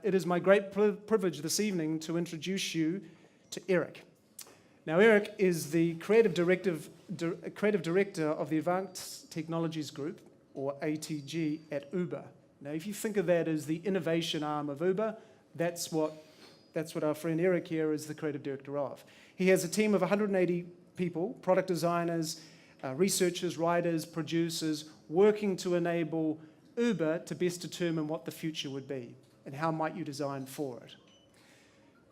it is my great privilege this evening to introduce you to Erik. Now, Erik is the creative director of the Advanced Technologies Group, or ATG, at Uber. Now, if you think of that as the innovation arm of Uber, that's what our friend Erik here is the creative director of. He has a team of 180 people, product designers, researchers, writers, producers, working to enable Uber to best determine what the future would be and how might you design for it.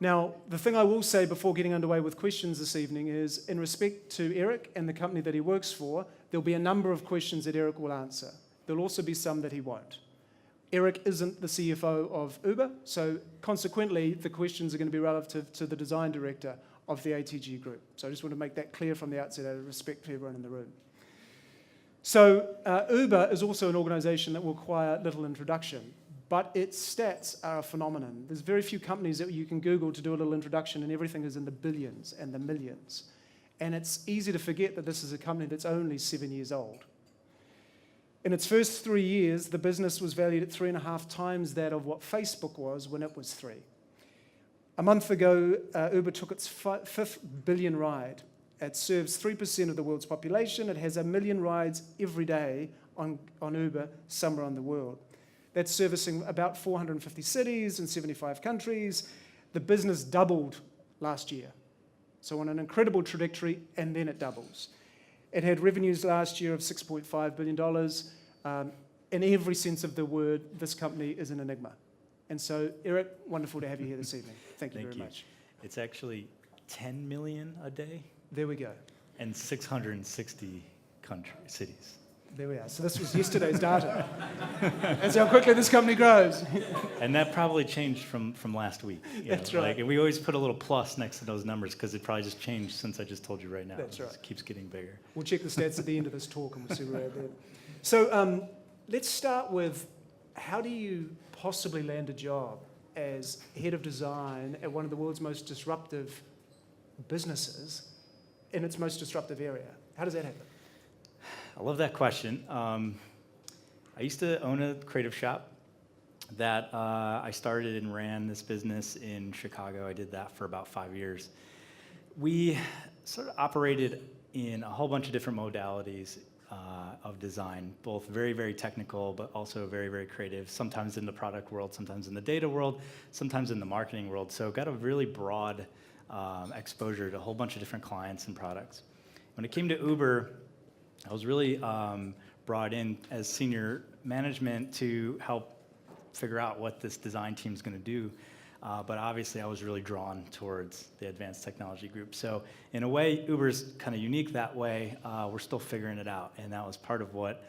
Now, the thing I will say before getting underway with questions this evening is, in respect to Erik and the company that he works for, there'll be a number of questions that Erik will answer. There'll also be some that he won't. Erik isn't the CFO of Uber, so consequently, the questions are going to be relative to the design director of the ATG group. So I just want to make that clear from the outset out of respect for everyone in the room. So Uber is also an organization that will require little introduction, but its stats are a phenomenon. There's very few companies that you can Google to do a little introduction and everything is in the billions and the millions. And it's easy to forget that this is a company that's only 7 years old. In its first 3 years, the business was valued at 3.5 times that of what Facebook was when it was 3. A month ago, Uber took its 5th billion ride. It serves 3% of the world's population. It has 1 million rides every day on Uber somewhere in the world. That's servicing about 450 cities in 75 countries. The business doubled last year. So on an incredible trajectory, and then it doubles. It had revenues last year of $6.5 billion. In every sense of the word, this company is an enigma. And so, Erik, wonderful to have you here this evening. Thank you very much. It's actually 10 million a day. There we go. And 660 cities. There we are. So this was yesterday's data. That's how quickly this company grows. And that probably changed from last week. That's right. Like, we always put a little plus next to those numbers because it probably just changed since I just told you right now. That's right. It keeps getting bigger. We'll check the stats at the end of this talk and we'll see where we're at then. So let's start with, how do you possibly land a job as head of design at one of the world's most disruptive businesses in its most disruptive area? How does that happen? I love that question. I used to own a creative shop that I started and ran this business in Chicago. I did that for about 5 years. We sort of operated in a whole bunch of different modalities of design, both very, very technical, but also very, very creative, sometimes in the product world, sometimes in the data world, sometimes in the marketing world. So got a really broad exposure to a whole bunch of different clients and products. When it came to Uber, I was really brought in as senior management to help figure out what this design team's going to do. But obviously, I was really drawn towards the advanced technology group. So in a way, Uber's kind of unique that way. We're still figuring it out, and that was part of what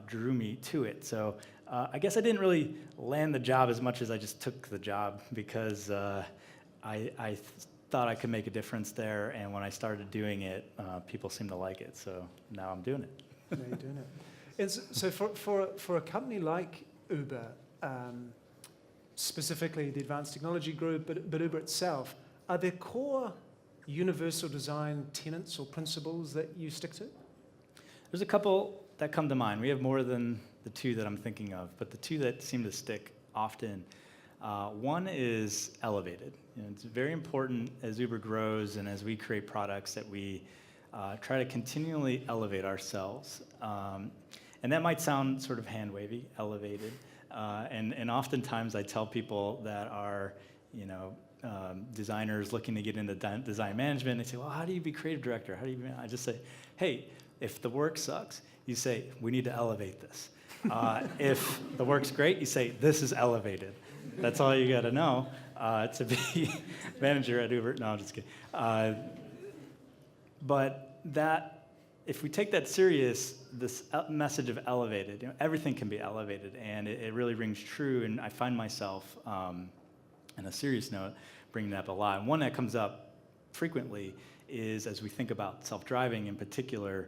drew me to it. So I guess I didn't really land the job as much as I just took the job because I thought I could make a difference there, and when I started doing it, people seemed to like it. So now I'm doing it. Now you're doing it. And so for a company like Uber, specifically the Advanced Technology Group, but Uber itself, are there core universal design tenets or principles that you stick to? There's a couple that come to mind. We have more than the two that I'm thinking of, but the two that seem to stick often. One is elevated. It's very important as Uber grows and as we create products that we try to continually elevate ourselves. And that might sound sort of hand-wavy, elevated. And oftentimes I tell people that are, designers looking to get into design management, they say, well, how do you be creative director? How do you be? I just say, hey, if the work sucks, you say, we need to elevate this. If the work's great, you say, this is elevated. That's all you got to know to be manager at Uber. No, I'm just kidding. But that, if we take that serious, this message of elevated, everything can be elevated, and it really rings true. And I find myself, on a serious note, bringing that up a lot. And one that comes up frequently is as we think about self-driving in particular.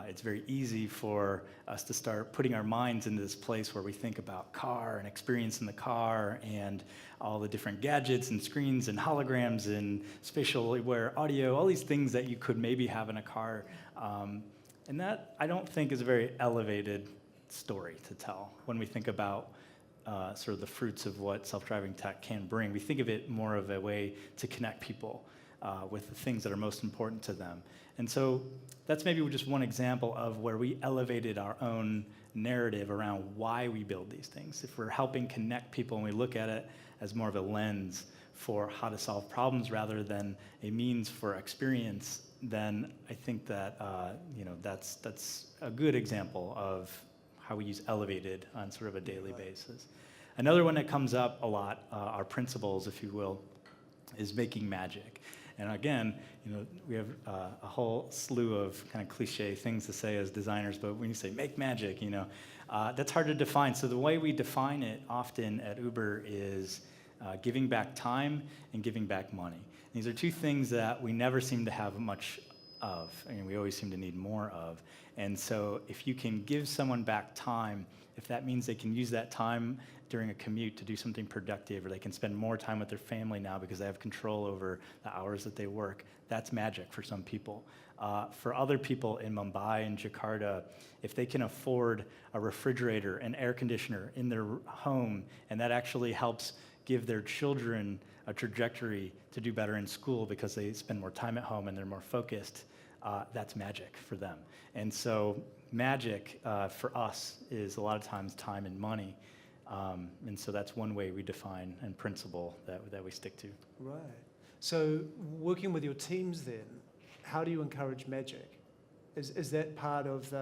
It's very easy for us to start putting our minds into this place where we think about car and experience in the car and all the different gadgets and screens and holograms and spatial aware audio, all these things that you could maybe have in a car. And that, I don't think, is a very elevated story to tell when we think about sort of the fruits of what self-driving tech can bring. We think of it more of a way to connect people with the things that are most important to them. And so that's maybe just one example of where we elevated our own narrative around why we build these things. If we're helping connect people and we look at it as more of a lens for how to solve problems rather than a means for experience, then I think that that's a good example of how we use elevated on sort of a daily basis. Another one that comes up a lot, our principles, if you will, is making magic. And again, we have a whole slew of kind of cliche things to say as designers, but when you say make magic, that's hard to define. So the way we define it often at Uber is giving back time and giving back money. These are two things that we never seem to have much of, and we always seem to need more of. And so if you can give someone back time, if that means they can use that time during a commute to do something productive, or they can spend more time with their family now because they have control over the hours that they work, that's magic for some people. For other people in Mumbai and Jakarta, if they can afford a refrigerator and air conditioner in their home, and that actually helps give their children a trajectory to do better in school because they spend more time at home and they're more focused, that's magic for them. And so magic for us is a lot of times time and money. And so that's one way we define and principle that we stick to. Right. So working with your teams then, how do you encourage magic? Is that part of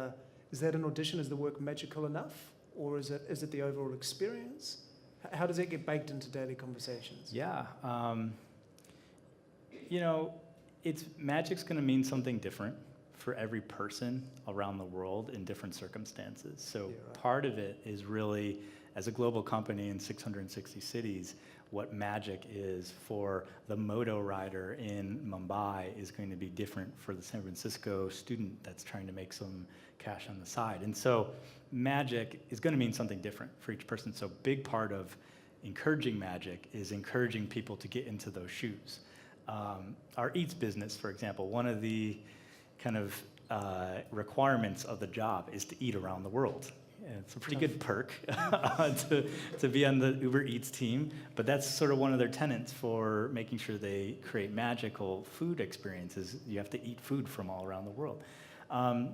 is that an audition? Is the work magical enough? Or is it the overall experience? How does that get baked into daily conversations? Yeah. Magic's going to mean something different for every person around the world in different circumstances. So part of it is really, as a global company in 660 cities, what magic is for the moto rider in Mumbai is going to be different for the San Francisco student that's trying to make some cash on the side. And so magic is going to mean something different for each person. So big part of encouraging magic is encouraging people to get into those shoes. Our Eats business, for example, one of the kind of requirements of the job is to eat around the world. And it's a pretty good perk to be on the Uber Eats team, but that's sort of one of their tenets for making sure they create magical food experiences. You have to eat food from all around the world.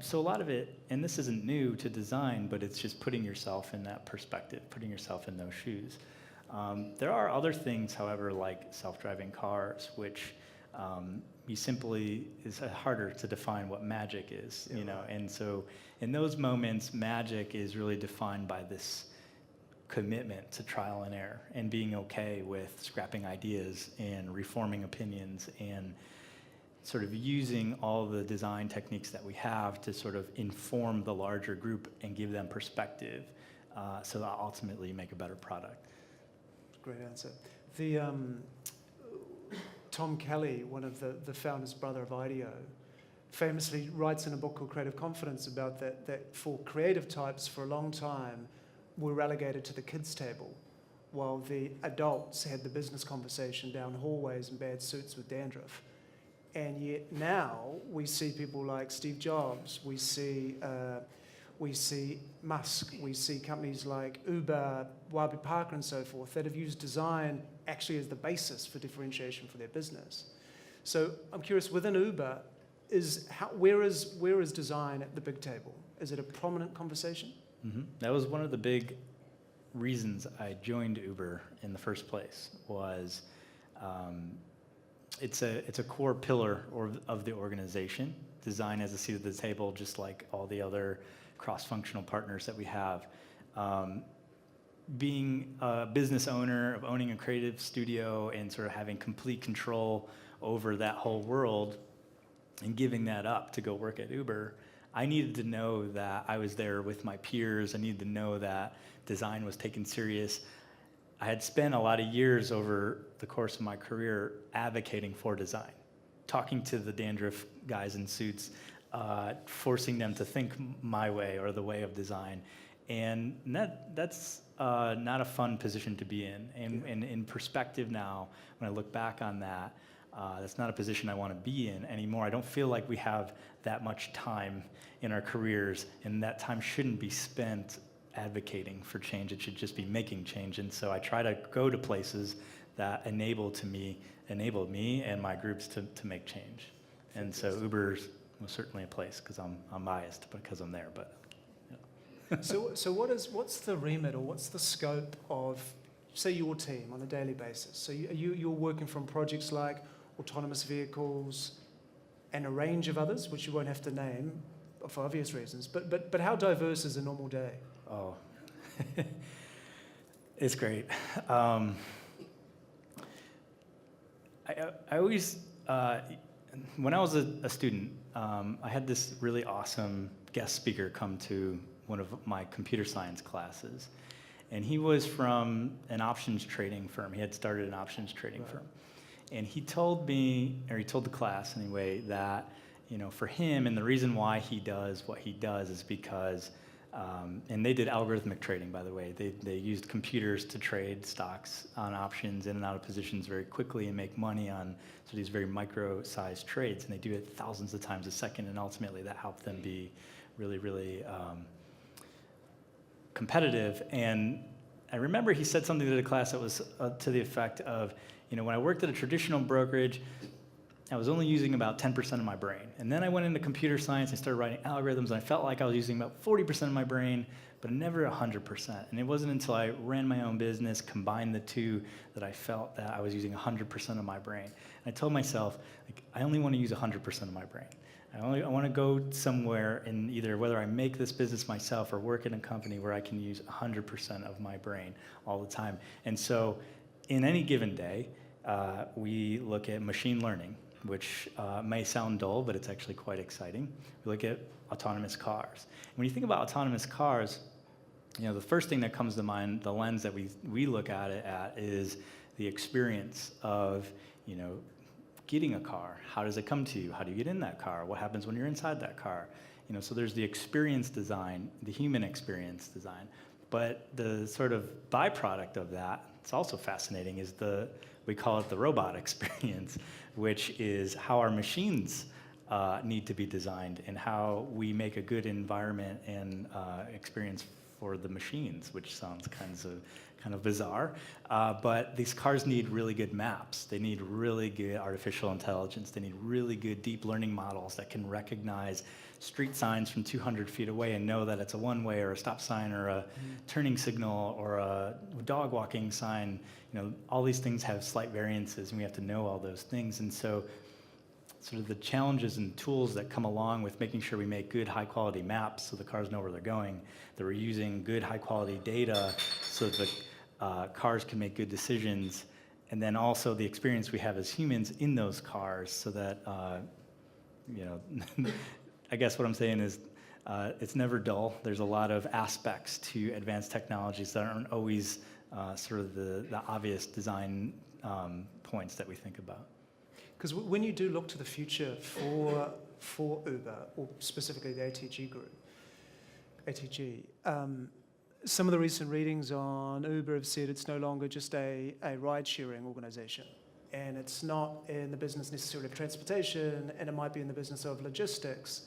So a lot of it, and this isn't new to design, but it's just putting yourself in that perspective, putting yourself in those shoes. There are other things, however, like self-driving cars, which you simply is harder to define what magic is, and so in those moments, magic is really defined by this commitment to trial and error and being okay with scrapping ideas and reforming opinions and sort of using all the design techniques that we have to sort of inform the larger group and give them perspective so that ultimately make a better product. Great answer. Tom Kelly, one of the founder's brother of IDEO, famously writes in a book called Creative Confidence about that for creative types for a long time were relegated to the kids' table, while the adults had the business conversation down hallways in bad suits with dandruff. And yet now we see people like Steve Jobs, we see Musk, we see companies like Uber, Warby Parker and so forth that have used design actually as the basis for differentiation for their business. So I'm curious, within Uber, where is design at the big table? Is it a prominent conversation? Mm-hmm. That was one of the big reasons I joined Uber in the first place. Was it's a core pillar of the organization. Design has a seat at the table, just like all the other cross-functional partners that we have. Being a business owner, of owning a creative studio and sort of having complete control over that whole world and giving that up to go work at Uber, I needed to know that I was there with my peers. I needed to know that design was taken serious. I had spent a lot of years over the course of my career advocating for design, talking to the dandruff guys in suits, forcing them to think my way or the way of design. And that's not a fun position to be in. And in perspective now, when I look back on that, that's not a position I want to be in anymore. I don't feel like we have that much time in our careers, and that time shouldn't be spent advocating for change. It should just be making change. And so I try to go to places that enabled me and my groups to make change. And so Uber's was certainly a place, because I'm biased because I'm there. But So what's the remit, or what's the scope of, say, your team on a daily basis? So you're working from projects like autonomous vehicles and a range of others, which you won't have to name for obvious reasons. But how diverse is a normal day? Oh, it's great. I always, when I was a student, I had this really awesome guest speaker come to one of my computer science classes. And he was from an options trading firm. He had started an options trading firm. And he told me, or he told the class anyway, that, for him, and the reason why he does what he does is because, and they did algorithmic trading, by the way. They used computers to trade stocks on options in and out of positions very quickly and make money on these very micro-sized trades. And they do it thousands of times a second, and ultimately that helped them be really, really competitive. And I remember he said something to the class that was to the effect of, when I worked at a traditional brokerage, I was only using about 10% of my brain. And then I went into computer science, I started writing algorithms, and I felt like I was using about 40% of my brain, but never 100%. And it wasn't until I ran my own business, combined the two, that I felt that I was using 100% of my brain. And I told myself, I only want to use 100% of my brain. I want to go somewhere in either whether I make this business myself or work in a company where I can use 100% of my brain all the time. And so in any given day, we look at machine learning, which may sound dull, but it's actually quite exciting. We look at autonomous cars. And when you think about autonomous cars, the first thing that comes to mind, the lens that we look at it at, is the experience of, getting a car. How does it come to you? How do you get in that car? What happens when you're inside that car? So there's the experience design, the human experience design. But the sort of byproduct of that, it's also fascinating, is we call it the robot experience, which is how our machines need to be designed and how we make a good environment and experience for the machines, which sounds kind of bizarre. But these cars need really good maps. They need really good artificial intelligence. They need really good deep learning models that can recognize street signs from 200 feet away and know that it's a one-way or a stop sign or a turning signal or a dog walking sign. All these things have slight variances, and we have to know all those things. And so sort of the challenges and tools that come along with making sure we make good high-quality maps so the cars know where they're going, that we're using good high-quality data so that the cars can make good decisions, and then also the experience we have as humans in those cars so that, I guess what I'm saying is it's never dull. There's a lot of aspects to advanced technologies that aren't always sort of the obvious design points that we think about. Because when you do look to the future for Uber, or specifically the ATG group, some of the recent readings on Uber have said it's no longer just a ride-sharing organization. And it's not in the business necessarily of transportation, and it might be in the business of logistics.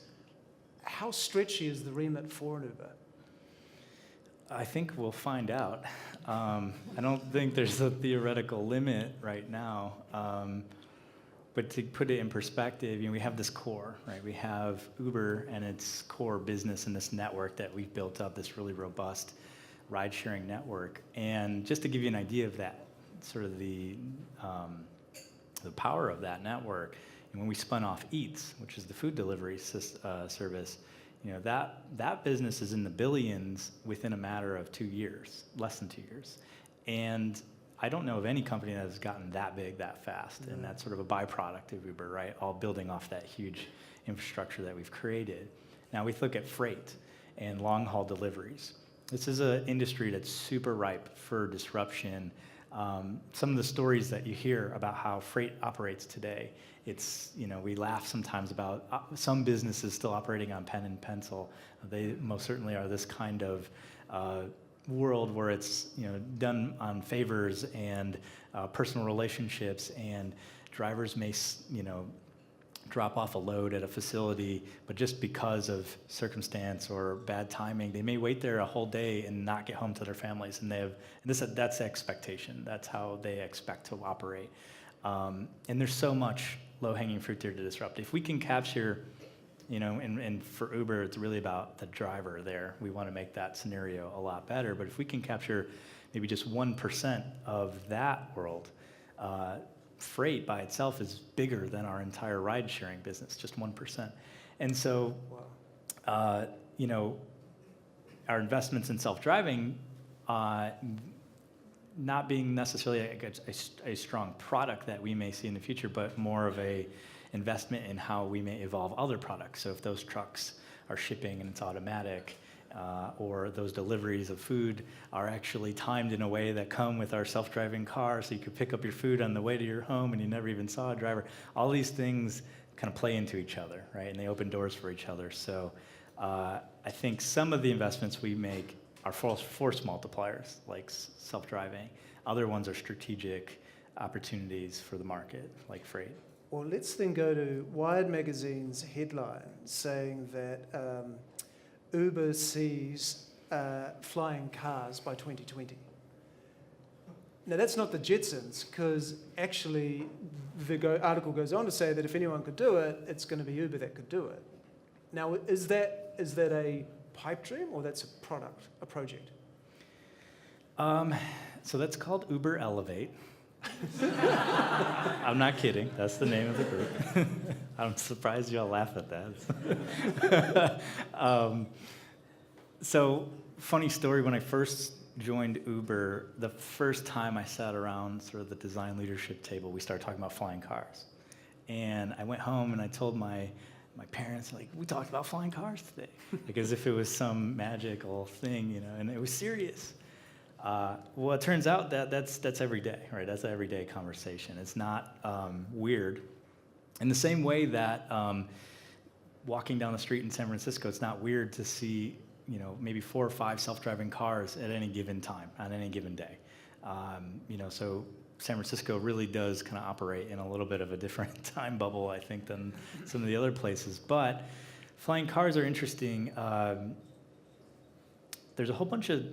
How stretchy is the remit for an Uber? I think we'll find out. I don't think there's a theoretical limit right now. But to put it in perspective, we have this core, right? We have Uber and its core business and this network that we've built up, this really robust ride-sharing network. And just to give you an idea of that, sort of the power of that network, and when we spun off Eats, which is the food delivery service, that business is in the billions within a matter of 2 years, less than 2 years. And I don't know of any company that has gotten that big that fast, and that's sort of a byproduct of Uber, right? All building off that huge infrastructure that we've created. Now we look at freight and long-haul deliveries. This is an industry that's super ripe for disruption. Some of the stories that you hear about how freight operates today, we laugh sometimes about some businesses still operating on pen and pencil. They most certainly are this kind of world where it's done on favors and personal relationships, and drivers may drop off a load at a facility, but just because of circumstance or bad timing, they may wait there a whole day and not get home to their families. And that's the expectation. That's how they expect to operate. And there's so much low-hanging fruit there to disrupt. If we can capture, and for Uber, it's really about the driver there. We want to make that scenario a lot better. But if we can capture maybe just 1% of that world, freight by itself is bigger than our entire ride-sharing business, just 1%. And so, our investments in self-driving, not being necessarily a strong product that we may see in the future, but more of a investment in how we may evolve other products. So if those trucks are shipping and it's automatic, or those deliveries of food are actually timed in a way that come with our self-driving car, so you could pick up your food on the way to your home and you never even saw a driver. All these things kind of play into each other, right? And they open doors for each other. So I think some of the investments we make are force multipliers, like self-driving. Other ones are strategic opportunities for the market, like freight. Well, let's then go to Wired Magazine's headline saying that Uber sees flying cars by 2020. Now, that's not the Jetsons, because actually the article goes on to say that if anyone could do it, it's going to be Uber that could do it. Now, is that a pipe dream, or that's a product, a project? So that's called Uber Elevate. I'm not kidding. That's the name of the group. I'm surprised you all laugh at that. So, funny story, when I first joined Uber, the first time I sat around sort of the design leadership table, we started talking about flying cars. And I went home and I told my parents, like, we talked about flying cars today. Like, as if it was some magical thing, and it was serious. Well, it turns out that that's every day, right? That's an everyday conversation. It's not weird. In the same way that walking down the street in San Francisco, it's not weird to see, maybe 4 or 5 self-driving cars at any given time, on any given day. So San Francisco really does kind of operate in a little bit of a different time bubble, I think, than some of the other places. But flying cars are interesting. There's a whole bunch of,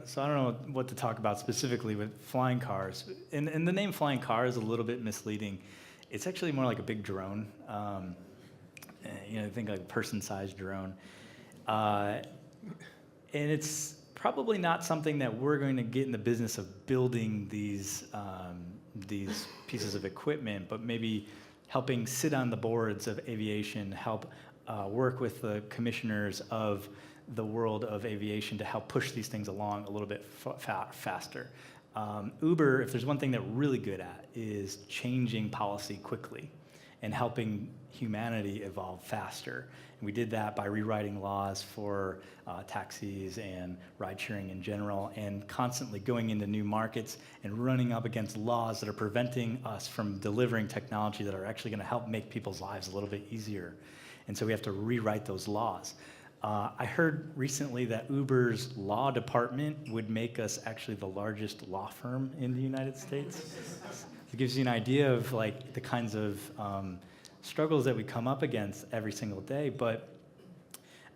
so I don't know what to talk about specifically with flying cars. And the name flying car is a little bit misleading. It's actually more like a big drone. Think like a person-sized drone. And it's probably not something that we're going to get in the business of building these pieces of equipment, but maybe helping sit on the boards of aviation, help work with the commissioners of the world of aviation to help push these things along a little bit faster. Uber, if there's one thing they're really good at, is changing policy quickly and helping humanity evolve faster. And we did that by rewriting laws for taxis and ride-sharing in general, and constantly going into new markets and running up against laws that are preventing us from delivering technology that are actually going to help make people's lives a little bit easier. And so we have to rewrite those laws. I heard recently that Uber's law department would make us actually the largest law firm in the United States. It gives you an idea of like the kinds of struggles that we come up against every single day. But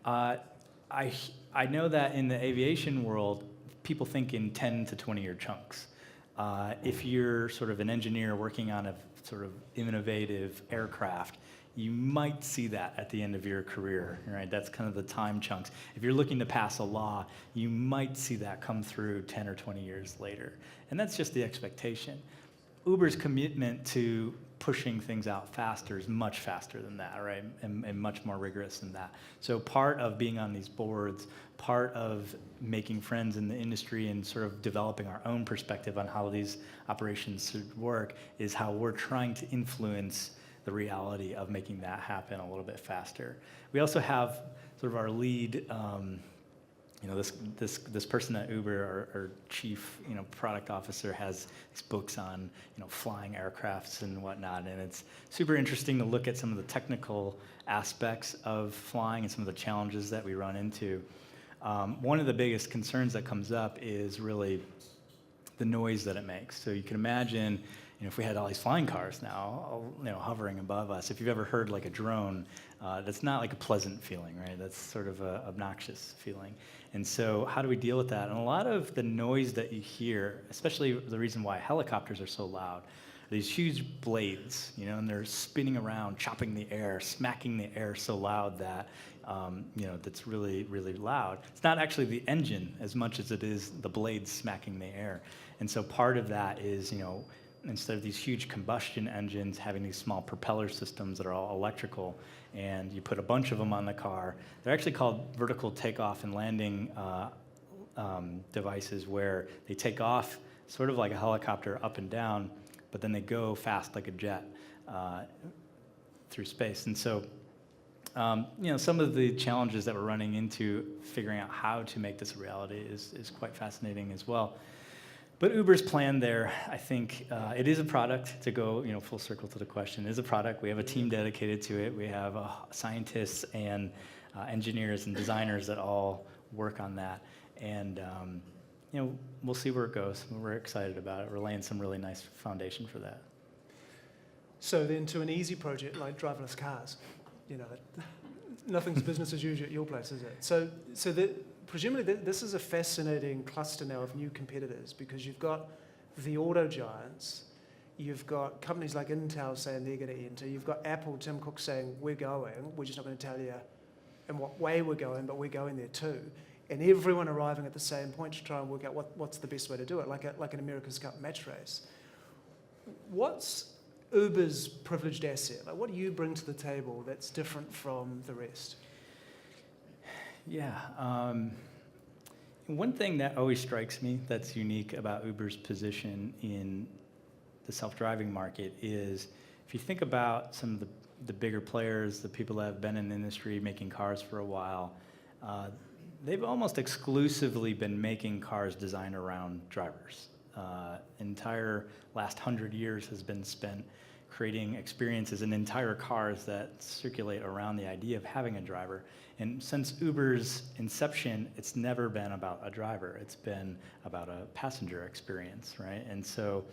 I know that in the aviation world, people think in 10 to 20-year chunks. If you're sort of an engineer working on a sort of innovative aircraft, you might see that at the end of your career, right? That's kind of the time chunks. If you're looking to pass a law, you might see that come through 10 or 20 years later. And that's just the expectation. Uber's commitment to pushing things out faster is much faster than that, right? And much more rigorous than that. So part of being on these boards, part of making friends in the industry and sort of developing our own perspective on how these operations should work is how we're trying to influence the reality of making that happen a little bit faster. We also have sort of our lead, this person at Uber, our chief, product officer, has these books on, flying aircrafts and whatnot, and it's super interesting to look at some of the technical aspects of flying and some of the challenges that we run into. One of the biggest concerns that comes up is really the noise that it makes. So you can imagine, if we had all these flying cars now, hovering above us, if you've ever heard like a drone, that's not like a pleasant feeling, right? That's sort of an obnoxious feeling. And so how do we deal with that? And a lot of the noise that you hear, especially the reason why helicopters are so loud, these huge blades, and they're spinning around, chopping the air, smacking the air so loud that, that's really, really loud. It's not actually the engine as much as it is the blades smacking the air. And so part of that is, instead of these huge combustion engines having these small propeller systems that are all electrical, and you put a bunch of them on the car, they're actually called vertical takeoff and landing devices, where they take off sort of like a helicopter up and down, but then they go fast like a jet through space. And so, some of the challenges that we're running into figuring out how to make this a reality is quite fascinating as well. But Uber's plan there, I think, it is a product, to go full circle to the question. It is a product. We have a team dedicated to it. We have scientists and engineers and designers that all work on that. And we'll see where it goes. We're excited about it. We're laying some really nice foundation for that. So then, to an easy project like driverless cars, nothing's business as usual at your place, is it? So presumably this is a fascinating cluster now of new competitors, because you've got the auto giants, you've got companies like Intel saying they're going to enter, you've got Apple, Tim Cook saying we're just not going to tell you in what way we're going, but we're going there too. And everyone arriving at the same point to try and work out what's the best way to do it, like an America's Cup match race. What's Uber's privileged asset? Like, what do you bring to the table that's different from the rest? Yeah. One thing that always strikes me that's unique about Uber's position in the self-driving market is, if you think about some of the bigger players, the people that have been in the industry making cars for a while, they've almost exclusively been making cars designed around drivers. Entire last 100 years has been spent creating experiences in entire cars that circulate around the idea of having a driver. And since Uber's inception, it's never been about a driver. It's been about a passenger experience, right? And so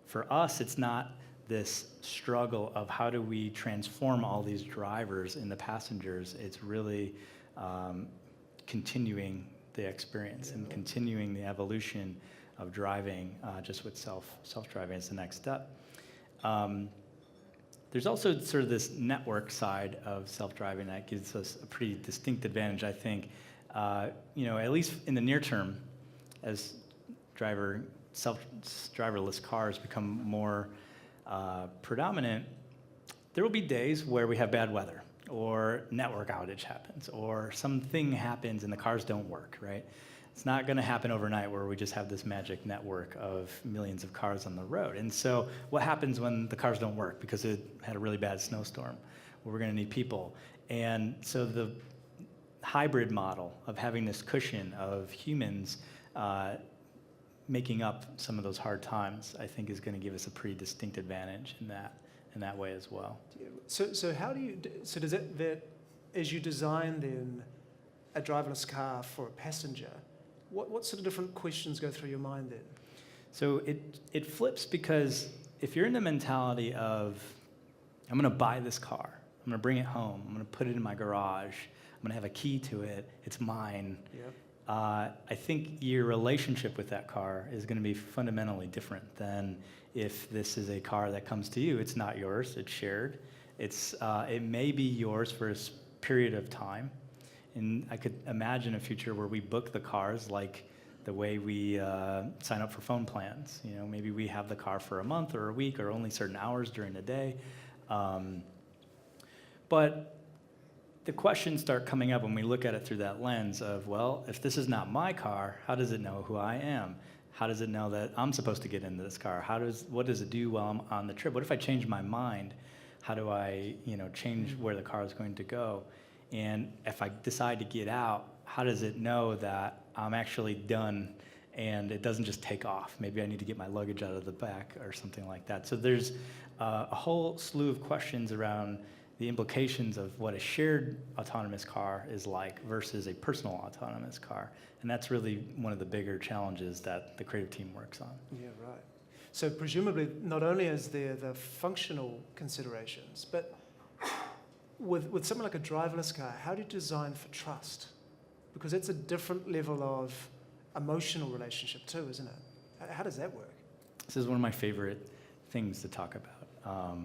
for us, it's not this struggle of how do we transform all these drivers into passengers. It's really continuing the experience and continuing the evolution of driving, just with self-driving as the next step. There's also sort of this network side of self-driving that gives us a pretty distinct advantage, I think. At least in the near term, as driverless cars become more predominant, there will be days where we have bad weather, or network outage happens, or something happens and the cars don't work, right? It's not going to happen overnight where we just have this magic network of millions of cars on the road. And so what happens when the cars don't work because it had a really bad snowstorm? Well, we're going to need people. And so the hybrid model of having this cushion of humans making up some of those hard times, I think, is going to give us a pretty distinct advantage in that way as well. So how do you, so does that as you design then a driverless car for a passenger, what sort of different questions go through your mind then? So it flips, because if you're in the mentality of, I'm going to buy this car, I'm going to bring it home, I'm going to put it in my garage, I'm going to have a key to it, it's mine. Yep. I think your relationship with that car is going to be fundamentally different than if this is a car that comes to you. It's not yours, it's shared. It may be yours for a period of time. And I could imagine a future where we book the cars like the way we sign up for phone plans. Maybe we have the car for a month or a week or only certain hours during the day. But the questions start coming up when we look at it through that lens of, well, if this is not my car, how does it know who I am? How does it know that I'm supposed to get into this car? What does it do while I'm on the trip? What if I change my mind? How do I change where the car is going to go? And if I decide to get out, how does it know that I'm actually done and it doesn't just take off? Maybe I need to get my luggage out of the back or something like that. So there's a whole slew of questions around the implications of what a shared autonomous car is like versus a personal autonomous car. And that's really one of the bigger challenges that the creative team works on. Yeah, right. So presumably, not only is there the functional considerations, but with something like a driverless car, how do you design for trust? Because it's a different level of emotional relationship too, isn't it? How does that work? This is one of my favorite things to talk about.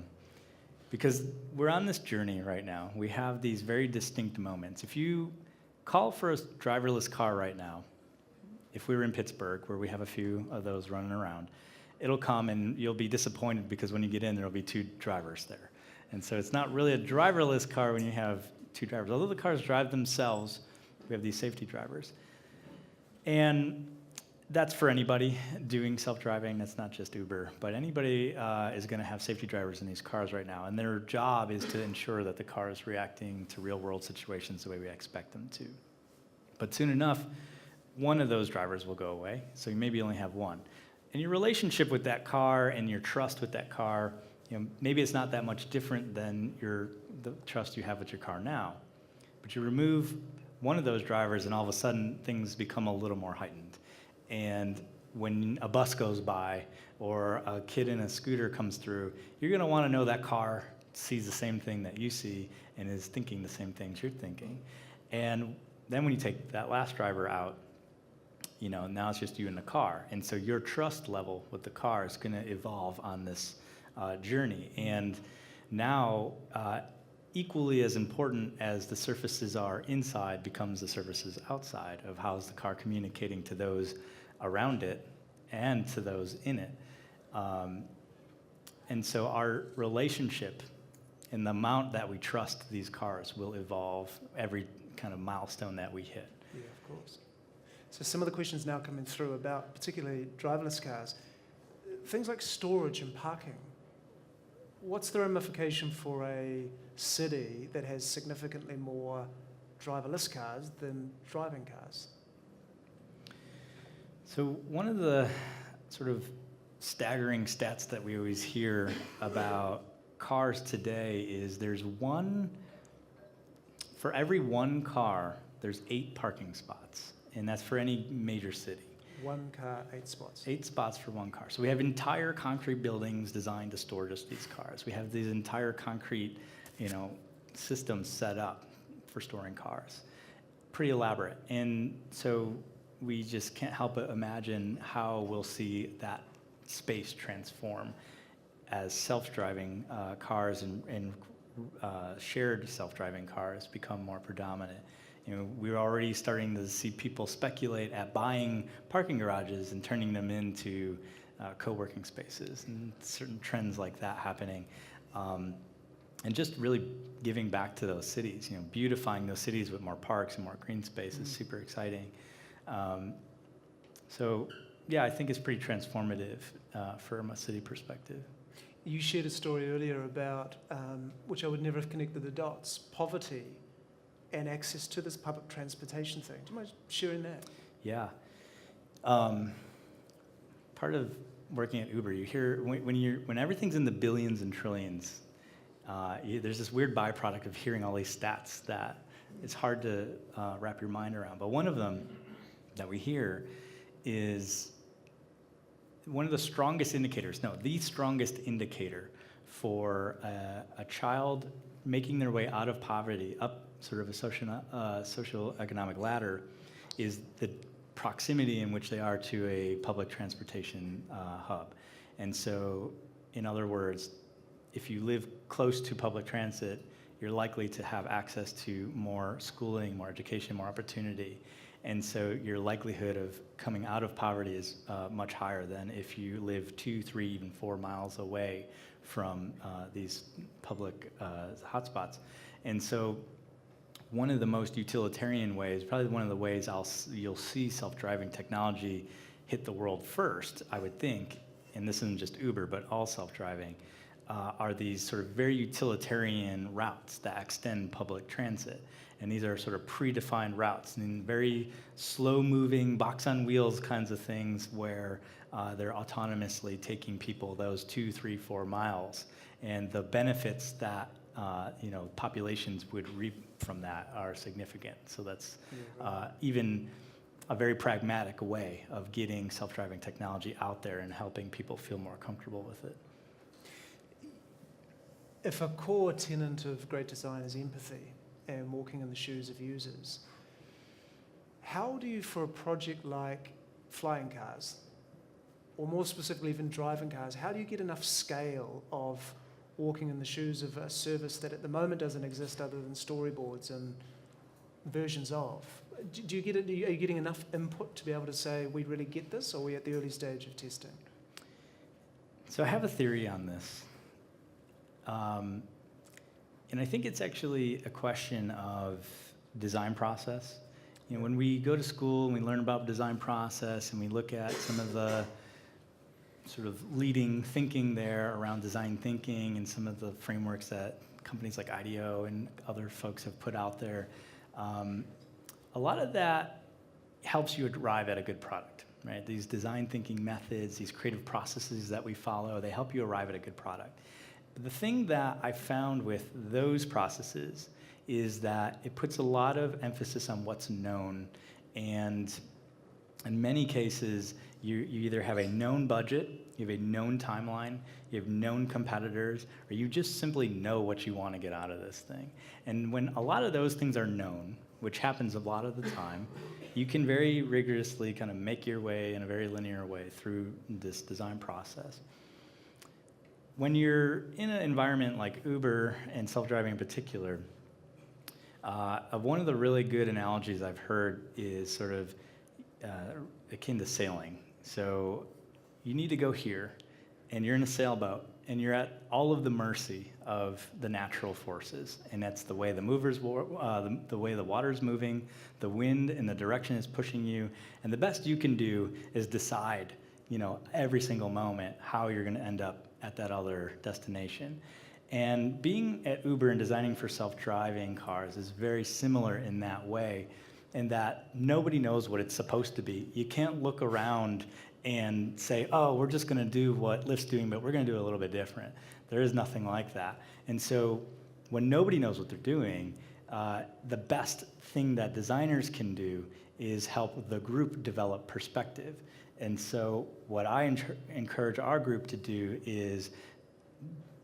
Because we're on this journey right now. We have these very distinct moments. If you call for a driverless car right now, if we were in Pittsburgh, where we have a few of those running around, it'll come and you'll be disappointed because when you get in, there'll be two drivers there. And so it's not really a driverless car when you have two drivers. Although the cars drive themselves, we have these safety drivers. And that's for anybody doing self-driving. That's not just Uber. But anybody is going to have safety drivers in these cars right now. And their job is to ensure that the car is reacting to real-world situations the way we expect them to. But soon enough, one of those drivers will go away. So you maybe only have one. And your relationship with that car and your trust with that car, maybe it's not that much different than the trust you have with your car now. But you remove one of those drivers and all of a sudden things become a little more heightened. And when a bus goes by or a kid in a scooter comes through, you're going to want to know that car sees the same thing that you see and is thinking the same things you're thinking. And then when you take that last driver out, now it's just you in the car. And so your trust level with the car is going to evolve on this journey. And now, equally as important as the surfaces are inside becomes the surfaces outside of how's the car communicating to those around it and to those in it. And so our relationship and the amount that we trust these cars will evolve every kind of milestone that we hit. Yeah, of course. So some of the questions now coming through about particularly driverless cars, things like storage and parking. What's the ramification for a city that has significantly more driverless cars than driving cars? So one of the sort of staggering stats that we always hear about cars today is for every one car, there's 8 parking spots, and that's for any major city. One car, 8 spots. 8 spots for one car. So we have entire concrete buildings designed to store just these cars. We have these entire concrete, systems set up for storing cars. Pretty elaborate. And so we just can't help but imagine how we'll see that space transform as self-driving cars and shared self-driving cars become more predominant. We're already starting to see people speculate at buying parking garages and turning them into co-working spaces, and certain trends like that happening. And just really giving back to those cities, beautifying those cities with more parks and more green space is super exciting. So yeah, I think it's pretty transformative from a city perspective. You shared a story earlier about, which I would never have connected the dots, poverty and access to this public transportation thing. Do you mind sharing that? Yeah. Part of working at Uber, you hear when everything's in the billions and trillions, there's this weird byproduct of hearing all these stats that it's hard to wrap your mind around. But one of them that we hear is one of the strongest indicators, the strongest indicator for a child making their way out of poverty, up sort of a social economic ladder, is the proximity in which they are to a public transportation hub. And so, in other words, if you live close to public transit, you're likely to have access to more schooling, more education, more opportunity. And so your likelihood of coming out of poverty is much higher than if you live 2, 3, even 4 miles away from these public hotspots. And so one of the most utilitarian ways, probably one of the ways you'll see self-driving technology hit the world first, I would think, and this isn't just Uber, but all self-driving, are these sort of very utilitarian routes that extend public transit. And these are sort of predefined routes and very slow-moving, box-on-wheels kinds of things where they're autonomously taking people those 2, 3, 4 miles. And the benefits that populations would reap from that are significant. So that's even a very pragmatic way of getting self-driving technology out there and helping people feel more comfortable with it. If a core tenet of great design is empathy and walking in the shoes of users, how do you, for a project like flying cars, or more specifically even driving cars, how do you get enough scale of walking in the shoes of a service that at the moment doesn't exist other than storyboards and versions of? Are you getting enough input to be able to say, we really get this, or are we at the early stage of testing? So I have a theory on this. And I think it's actually a question of design process. You know, when we go to school and we learn about design process and we look at some of the sort of leading thinking there around design thinking and some of the frameworks that companies like IDEO and other folks have put out there, a lot of that helps you arrive at a good product, right? These design thinking methods, these creative processes that we follow, they help you arrive at a good product. But the thing that I found with those processes is that it puts a lot of emphasis on what's known, and in many cases, you either have a known budget, you have a known timeline, you have known competitors, or you just simply know what you want to get out of this thing. And when a lot of those things are known, which happens a lot of the time, you can very rigorously kind of make your way in a very linear way through this design process. When you're in an environment like Uber and self-driving in particular, one of the really good analogies I've heard is sort of akin to sailing. So you need to go here, and you're in a sailboat, and you're at all of the mercy of the natural forces, and that's the way the way the water's moving, the wind and the direction is pushing you, and the best you can do is decide, you know, every single moment how you're going to end up at that other destination. And being at Uber and designing for self-driving cars is very similar in that way, in that nobody knows what it's supposed to be. You can't look around and say, oh, we're just going to do what Lyft's doing, but we're going to do it a little bit different. There is nothing like that. And so when nobody knows what they're doing, the best thing that designers can do is help the group develop perspective. And so what I encourage our group to do is,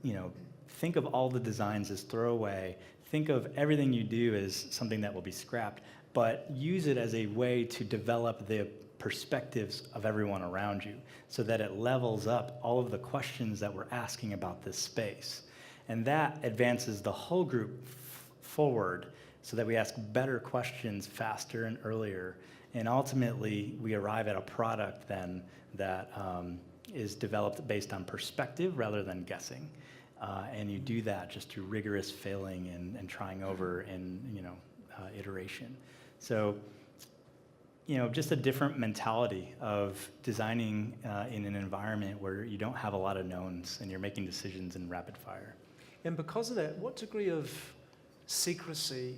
you know, think of all the designs as throwaway. Think of everything you do as something that will be scrapped, but use it as a way to develop the perspectives of everyone around you so that it levels up all of the questions that we're asking about this space. And that advances the whole group forward so that we ask better questions faster and earlier. And ultimately, we arrive at a product then that is developed based on perspective rather than guessing. And you do that just through rigorous failing and trying over and, you know, iteration. So, you know, just a different mentality of designing in an environment where you don't have a lot of knowns and you're making decisions in rapid fire. And because of that, what degree of secrecy,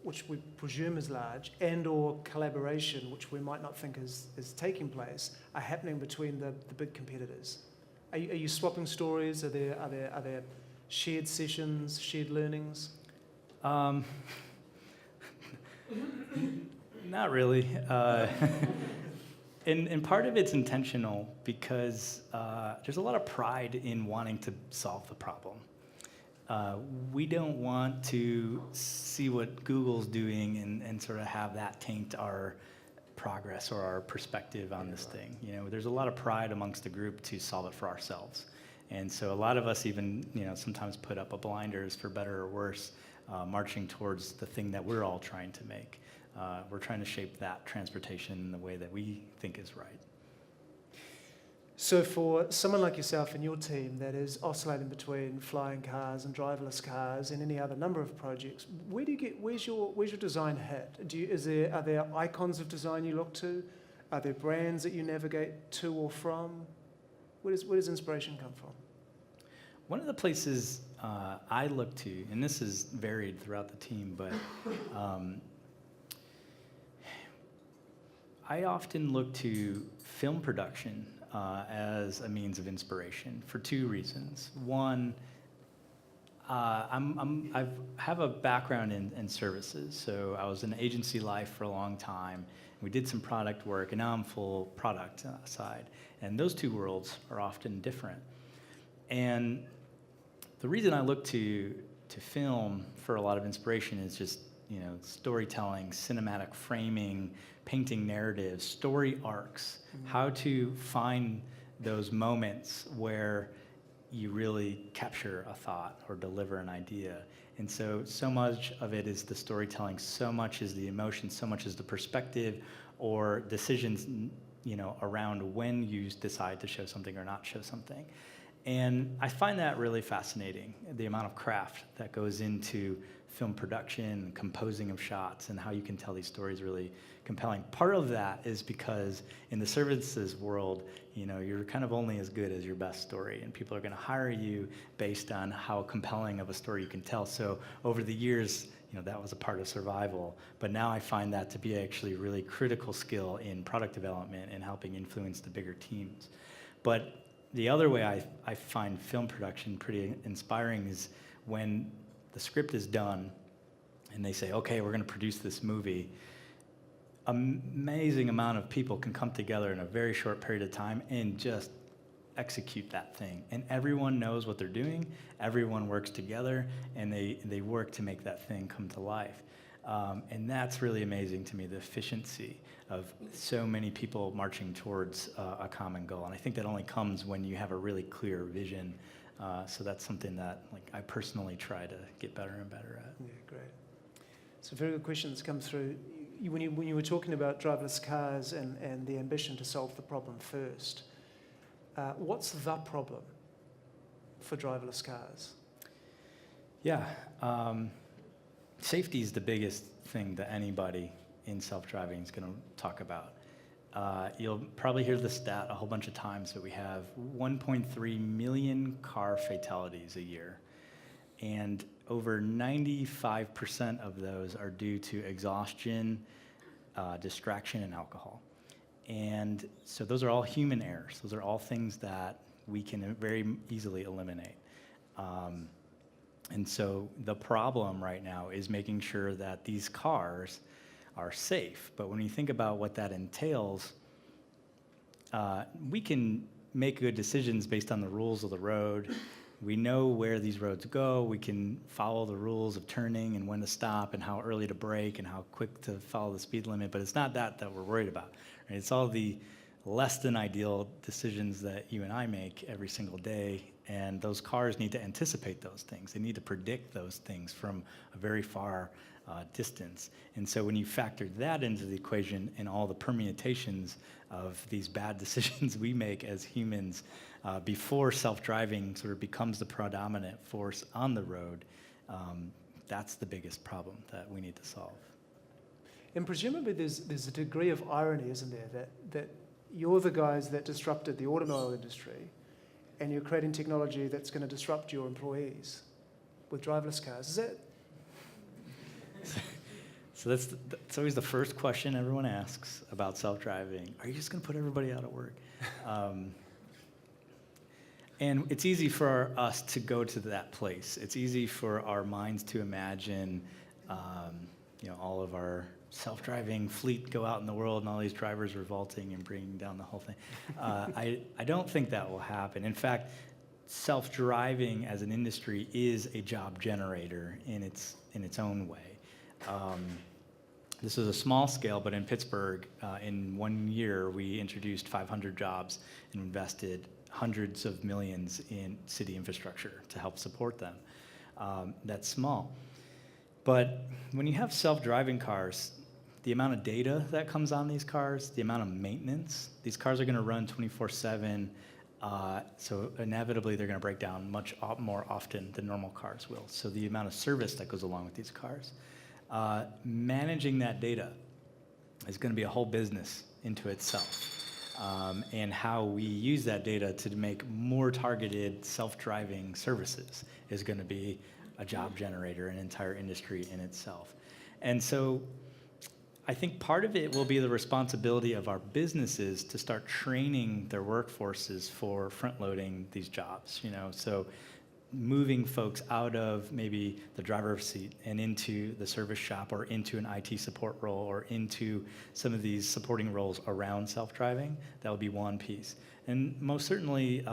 which we presume is large, and or collaboration, which we might not think is taking place, are happening between the big competitors? Are you swapping stories? Are there shared sessions, shared learnings? Not really. And part of it's intentional because there's a lot of pride in wanting to solve the problem. We don't want to see what Google's doing and sort of have that taint our progress or our perspective on this thing. You know, there's a lot of pride amongst the group to solve it for ourselves. And so a lot of us even, you know, sometimes put up a blinders, for better or worse, marching towards the thing that we're all trying to make. We're trying to shape that transportation in the way that we think is right. So for someone like yourself and your team that is oscillating between flying cars and driverless cars and any other number of projects, where's your design hit? Are there icons of design you look to? Are there brands that you navigate to or from? Where does inspiration come from? One of the places I look to, and this is varied throughout the team, but I often look to film production as a means of inspiration for two reasons. One, I have a background in services, so I was in agency life for a long time. We did some product work, and now I'm full product side. And those two worlds are often different. And the reason I look to film for a lot of inspiration is just, storytelling, cinematic framing, painting narratives, story arcs, how to find those moments where you really capture a thought or deliver an idea. And so much of it is the storytelling, so much is the emotion, so much is the perspective or decisions, around when you decide to show something or not show something. And I find that really fascinating, the amount of craft that goes into film production, composing of shots, and how you can tell these stories really compelling. Part of that is because in the services world, you're kind of only as good as your best story, and people are going to hire you based on how compelling of a story you can tell. So over the years, that was a part of survival. But now I find that to be actually a really critical skill in product development and helping influence the bigger teams. But the other way I find film production pretty inspiring is when the script is done and they say, okay, we're going to produce this movie. Amazing amount of people can come together in a very short period of time and just execute that thing. And everyone knows what they're doing, everyone works together, and they work to make that thing come to life. And that's really amazing to me, the efficiency of so many people marching towards a common goal. And I think that only comes when you have a really clear vision. So that's something that I personally try to get better and better at. Yeah, great. So very good questions come through. When you were talking about driverless cars and the ambition to solve the problem first, what's the problem for driverless cars? Yeah, safety is the biggest thing that anybody in self-driving is going to talk about. You'll probably hear the stat a whole bunch of times that we have 1.3 million car fatalities a year. And over 95% of those are due to exhaustion, distraction, and alcohol. And so those are all human errors. Those are all things that we can very easily eliminate. And so the problem right now is making sure that these cars are safe. But when you think about what that entails, we can make good decisions based on the rules of the road. We know where these roads go. We can follow the rules of turning and when to stop and how early to brake and how quick to follow the speed limit. But it's not that we're worried about. Right? It's all the less than ideal decisions that you and I make every single day. And those cars need to anticipate those things. They need to predict those things from a very far distance. And so when you factor that into the equation and all the permutations of these bad decisions we make as humans before self-driving sort of becomes the predominant force on the road, that's the biggest problem that we need to solve. And presumably there's a degree of irony, isn't there, that you're the guys that disrupted the automobile industry and you're creating technology that's going to disrupt your employees with driverless cars. Is that? So that's always the first question everyone asks about self-driving. Are you just going to put everybody out of work? And it's easy for us to go to that place. It's easy for our minds to imagine, all of our self-driving fleet go out in the world and all these drivers revolting and bringing down the whole thing. I don't think that will happen. In fact, self-driving as an industry is a job generator in its own way. This is a small scale, but in Pittsburgh, in 1 year, we introduced 500 jobs and invested hundreds of millions in city infrastructure to help support them. That's small. But when you have self-driving cars, the amount of data that comes on these cars, the amount of maintenance, these cars are going to run 24/7, so inevitably they're going to break down much more often than normal cars will. So the amount of service that goes along with these cars. Managing that data is going to be a whole business into itself. And how we use that data to make more targeted self-driving services is going to be a job generator, an entire industry in itself. And so I think part of it will be the responsibility of our businesses to start training their workforces for front-loading these jobs. So moving folks out of maybe the driver's seat and into the service shop or into an IT support role or into some of these supporting roles around self-driving, that will be one piece. And most certainly,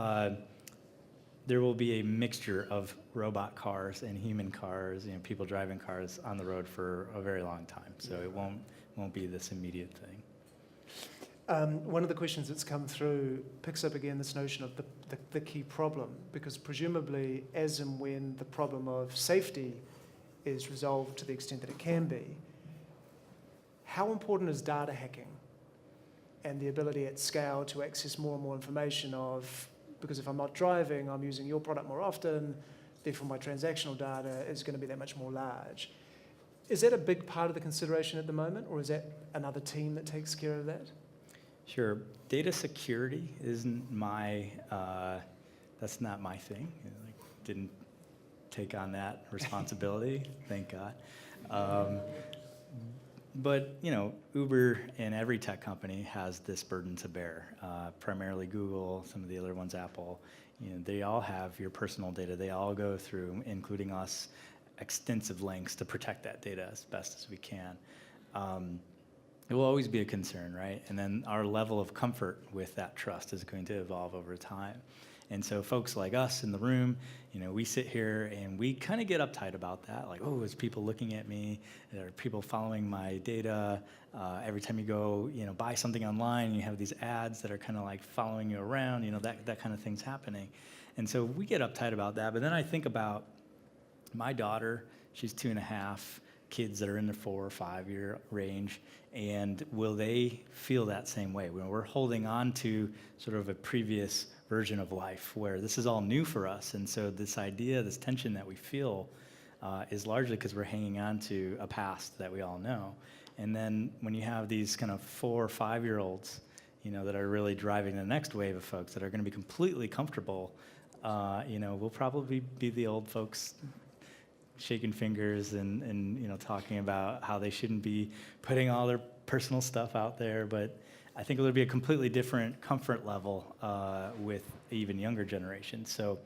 there will be a mixture of robot cars and human cars, people driving cars on the road for a very long time. So it won't be this immediate thing. One of the questions that's come through picks up again this notion of the key problem, because presumably as and when the problem of safety is resolved to the extent that it can be, how important is data hacking and the ability at scale to access more and more information of, because if I'm not driving, I'm using your product more often, therefore my transactional data is going to be that much more large. Is that a big part of the consideration at the moment, or is that another team that takes care of that? Sure. Data security isn't that's not my thing. I didn't take on that responsibility, thank God. But, Uber and every tech company has this burden to bear. Primarily Google, some of the other ones, Apple. They all have your personal data. They all go through, including us, extensive lengths to protect that data as best as we can. It will always be a concern, right? And then our level of comfort with that trust is going to evolve over time. And so folks like us in the room, we sit here and we kind of get uptight about that. Like, oh, is people looking at me? Are people following my data? Every time you go, buy something online, you have these ads that are kind of like following you around, that kind of thing's happening. And so we get uptight about that. But then I think about my daughter, she's 2.5, kids that are in the 4 or 5 year range, and will they feel that same way? When we're holding on to sort of a previous version of life where this is all new for us, and so this idea, this tension that we feel is largely because we're hanging on to a past that we all know. And then when you have these kind of 4 or 5 year olds, that are really driving the next wave of folks that are going to be completely comfortable, we'll probably be the old folks shaking fingers and talking about how they shouldn't be putting all their personal stuff out there. But I think it would be a completely different comfort level with even younger generations. So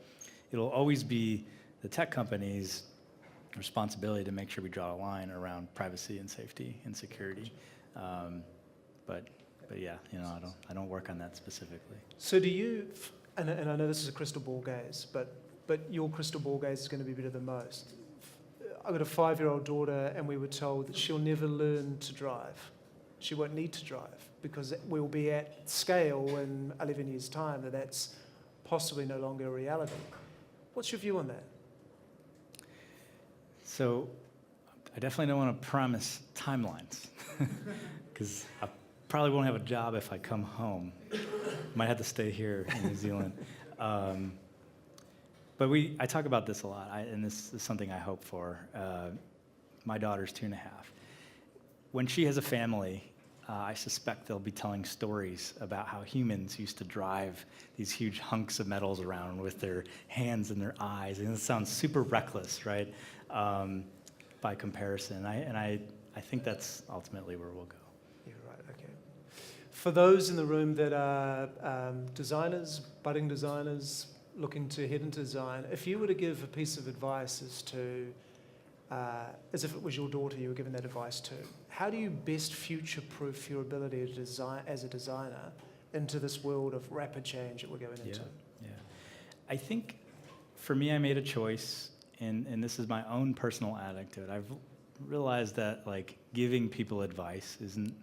it'll always be the tech companies' responsibility to make sure we draw a line around privacy and safety and security. But yeah, I don't work on that specifically. So do you, and I know this is a crystal ball gaze, but your crystal ball gaze is going to be better than most. I've got a 5-year-old daughter, and we were told that she'll never learn to drive. She won't need to drive because we'll be at scale in 11 years' time that's possibly no longer a reality. What's your view on that? So I definitely don't want to promise timelines because I probably won't have a job if I come home. Might have to stay here in New Zealand. But I talk about this a lot, and this is something I hope for. My daughter's 2.5. When she has a family, I suspect they'll be telling stories about how humans used to drive these huge hunks of metals around with their hands and their eyes, and it sounds super reckless, right? By comparison, and I think that's ultimately where we'll go. Yeah, right. Okay. For those in the room that are designers, budding designers, looking to head into design, if you were to give a piece of advice as if it was your daughter you were giving that advice to, how do you best future-proof your ability to design as a designer into this world of rapid change that we're going into? Yeah. I think for me, I made a choice, and this is my own personal anecdote. I've realized that giving people advice isn't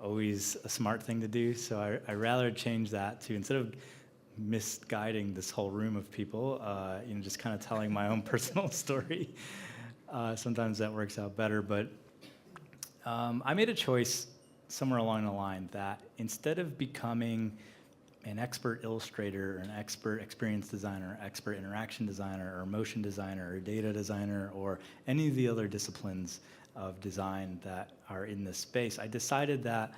always a smart thing to do, so I rather change that to, instead of misguiding this whole room of people, just kind of telling my own personal story. Sometimes that works out better, but I made a choice somewhere along the line that instead of becoming an expert illustrator or an expert experience designer, expert interaction designer or motion designer or data designer or any of the other disciplines of design that are in this space, I decided that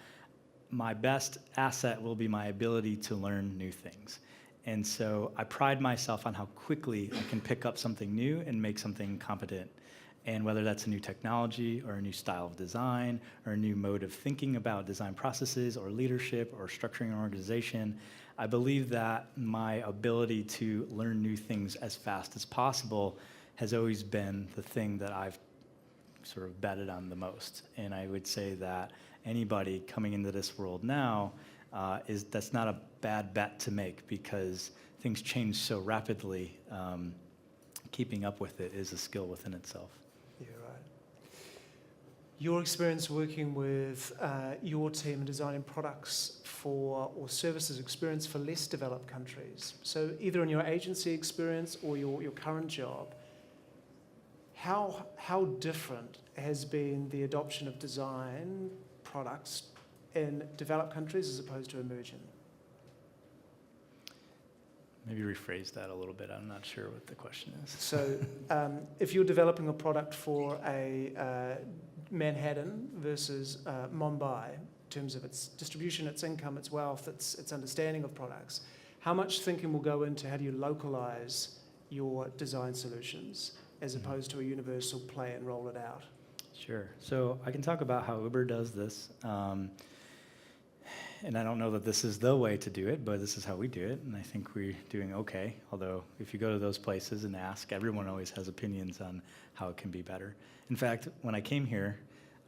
my best asset will be my ability to learn new things. And so I pride myself on how quickly I can pick up something new and make something competent. And whether that's a new technology or a new style of design or a new mode of thinking about design processes or leadership or structuring an organization, I believe that my ability to learn new things as fast as possible has always been the thing that I've sort of betted on the most. And I would say that anybody coming into this world now, that's not a bad bet to make, because things change so rapidly. Keeping up with it is a skill within itself. Yeah, right. Your experience working with your team and designing products for, or services experience for less developed countries. So either in your agency experience or your current job, how different has been the adoption of design products in developed countries as opposed to emerging? Maybe rephrase that a little bit. I'm not sure what the question is. So if you're developing a product for a Manhattan versus Mumbai, in terms of its distribution, its income, its wealth, its understanding of products, how much thinking will go into how do you localize your design solutions as opposed to a universal play and roll it out? Sure. So I can talk about how Uber does this. And I don't know that this is the way to do it, but this is how we do it, and I think we're doing okay. Although if you go to those places and ask, everyone always has opinions on how it can be better. In fact, when I came here,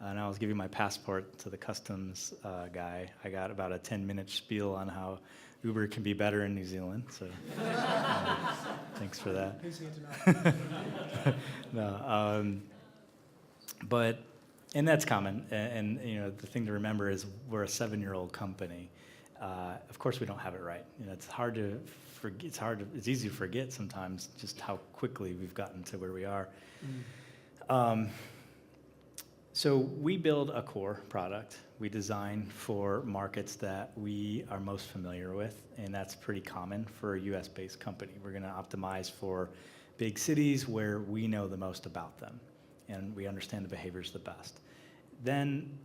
and I was giving my passport to the customs guy, I got about a 10-minute spiel on how Uber can be better in New Zealand, so thanks for that. Who's here tonight? No, and that's common, and you know, the thing to remember is we're a 7-year-old company. Of course, we don't have it right. You know, it's hard to forget. It's easy to forget sometimes just how quickly we've gotten to where we are. So we build a core product. We design for markets that we are most familiar with, and that's pretty common for a US-based company. We're going to optimize for big cities where we know the most about them, and we understand the behaviors the best. Then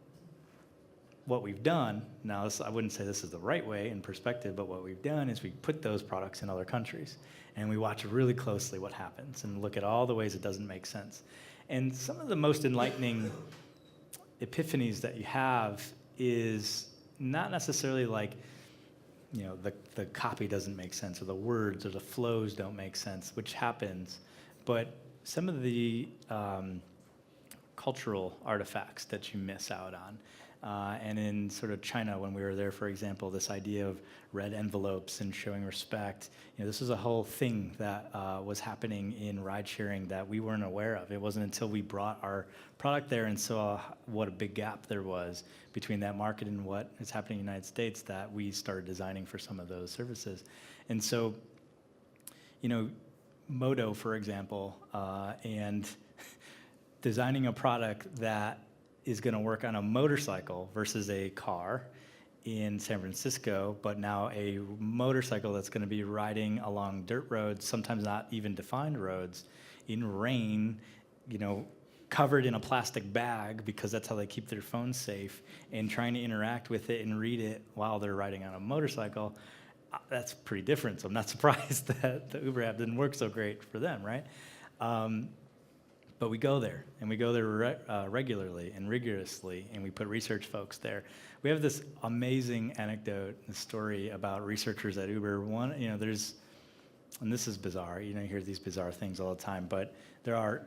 what we've done, now I wouldn't say this is the right way in perspective, but what we've done is we put those products in other countries, and we watch really closely what happens and look at all the ways it doesn't make sense. And some of the most enlightening epiphanies that you have is not necessarily like, you know, the copy doesn't make sense, or the words or the flows don't make sense, which happens, but some of the cultural artifacts that you miss out on. And in sort of China, when we were there, for example, this idea of red envelopes and showing respect, you know, this is a whole thing that was happening in ride sharing that we weren't aware of. It wasn't until we brought our product there and saw what a big gap there was between that market and what is happening in the United States that we started designing for some of those services. And so, you know, Moto, for example, and designing a product that is going to work on a motorcycle versus a car in San Francisco, but now a motorcycle that's going to be riding along dirt roads, sometimes not even defined roads, in rain, you know, covered in a plastic bag because that's how they keep their phones safe, and trying to interact with it and read it while they're riding on a motorcycle. That's pretty different, so I'm not surprised that the Uber app didn't work so great for them, right? But we go there, and we go there regularly and rigorously, and we put research folks there. We have this amazing anecdote and story about researchers at Uber. One, you know, and this is bizarre, you know, you hear these bizarre things all the time, but there are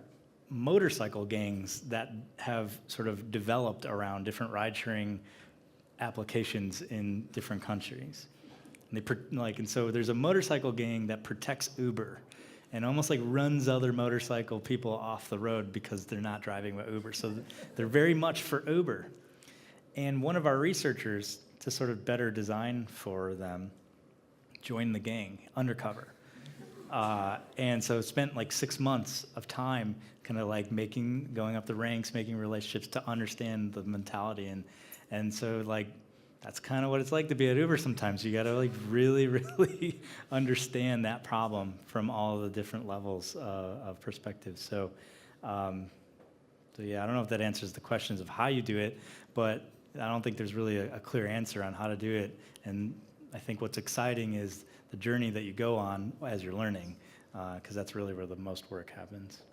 motorcycle gangs that have sort of developed around different ride-sharing applications in different countries. And so there's a motorcycle gang that protects Uber and almost like runs other motorcycle people off the road because they're not driving with Uber. So they're very much for Uber. And one of our researchers, to sort of better design for them, joined the gang undercover. And so spent like 6 months of time kind of like going up the ranks, making relationships to understand the mentality. And so like, that's kind of what it's like to be at Uber sometimes. You got to like really, really understand that problem from all the different levels of perspective. So yeah, I don't know if that answers the questions of how you do it, but I don't think there's really a clear answer on how to do it. And I think what's exciting is the journey that you go on as you're learning, because that's really where the most work happens.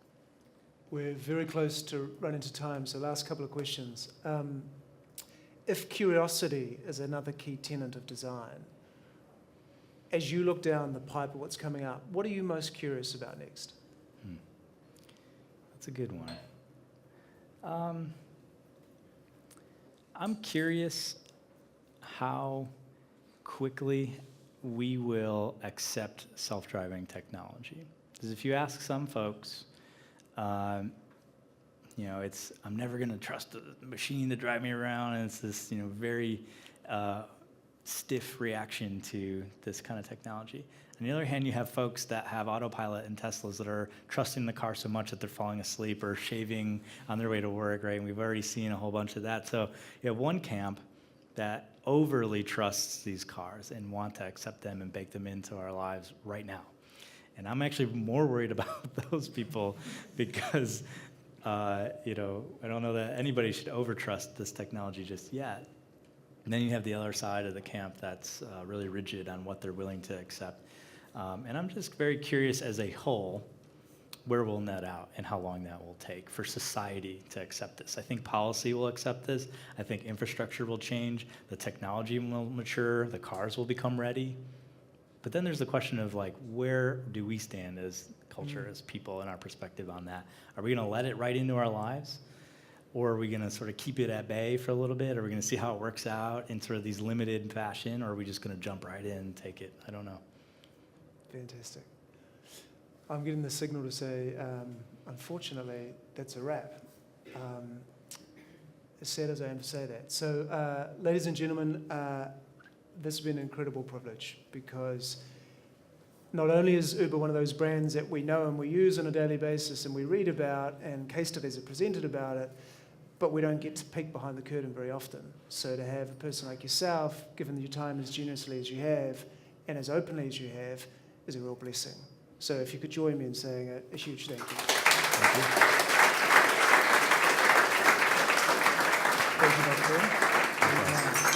We're very close to running to time, so last couple of questions. If curiosity is another key tenet of design, as you look down the pipe of what's coming up, what are you most curious about next? That's a good one. I'm curious how quickly we will accept self-driving technology. Because if you ask some folks, I'm never going to trust the machine to drive me around, and it's this, very stiff reaction to this kind of technology. On the other hand, you have folks that have autopilot and Teslas that are trusting the car so much that they're falling asleep or shaving on their way to work, right? And we've already seen a whole bunch of that. So you have one camp that overly trusts these cars and want to accept them and bake them into our lives right now. And I'm actually more worried about those people because, I don't know that anybody should overtrust this technology just yet. And then you have the other side of the camp that's really rigid on what they're willing to accept. And I'm just very curious as a whole where we'll net out and how long that will take for society to accept this. I think policy will accept this. I think infrastructure will change. The technology will mature. The cars will become ready. But then there's the question of where do we stand as culture, as people, and our perspective on that? Are we going to let it right into our lives? Or are we going to sort of keep it at bay for a little bit? Are we going to see how it works out in sort of these limited fashion? Or are we just going to jump right in and take it? I don't know. Fantastic. I'm getting the signal to say, unfortunately, that's a wrap. As sad as I am to say that. So, ladies and gentlemen, this has been an incredible privilege because not only is Uber one of those brands that we know and we use on a daily basis and we read about and case studies are presented about it, but we don't get to peek behind the curtain very often. So to have a person like yourself, given your time as generously as you have and as openly as you have, is a real blessing. So if you could join me in saying a huge thank you. Thank you. Thank you, Dr.